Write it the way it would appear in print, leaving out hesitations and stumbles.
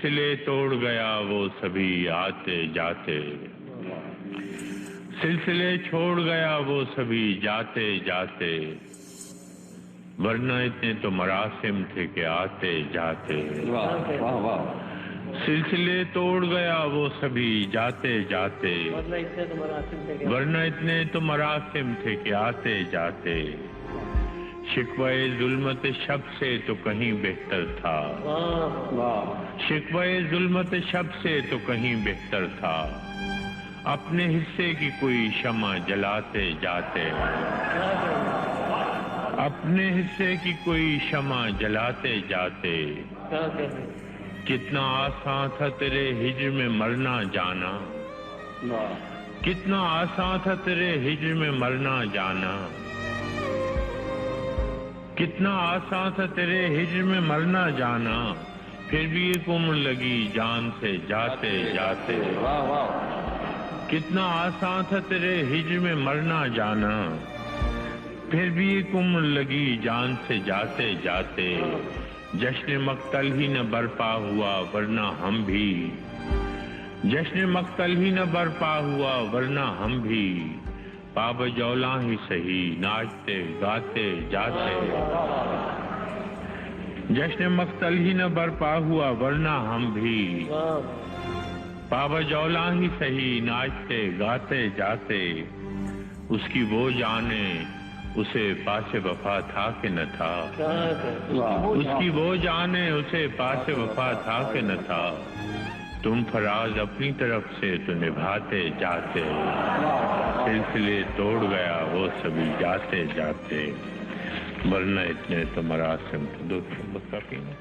سلسلے توڑ گیا وہ سبھی آتے جاتے، سلسلے چھوڑ گیا وہ سبھی جاتے جاتے، ورنہ اتنے تو مراسم تھے کہ آتے جاتے۔ سلسلے توڑ گیا وہ سبھی جاتے جاتے، ورنہ اتنے تو مراسم تھے کہ آتے جاتے، شکوے ظلمت شب سے تو کہیں بہتر تھا، شکوے ظلمت شب سے تو کہیں بہتر تھا، اپنے حصے کی کوئی شمع جلاتے جاتے، اپنے حصے کی کوئی شمع جلاتے جاتے، کتنا آسان تھا تیرے ہجر میں مرنا جانا، کتنا آسان تھا تیرے ہجر میں مرنا جانا، کتنا آسان تھا تیرے ہجر میں مرنا جانا، پھر بھی ایک عمر لگی جان سے جاتے جاتے، کتنا آسان تھا تیرے ہجر میں مرنا جانا، پھر بھی ایک عمر لگی جان سے جاتے جاتے، جشن مقتل ہی نہ برپا ہوا ورنہ ہم بھی، جشن مقتل ہی نہ برپا ہوا ورنہ ہم بھی، پاب جولاں ہی سہی ناچتے گاتے جاتے، جشن مقتل ہی نہ برپا ہوا ورنہ ہم بھی، پاب جولاں ہی سہی ناچتے گاتے جاتے، اس کی وہ جانے اسے پاس وفا تھا کہ نہ تھا، اس کی وہ جانے اسے پاس وفا تھا کہ نہ تھا، تم فراز اپنی طرف سے تو نبھاتے جاتے، سلسلے توڑ گیا وہ سبھی جاتے جاتے، ورنہ اتنے تو مراسم تو دو بس کافی ہے۔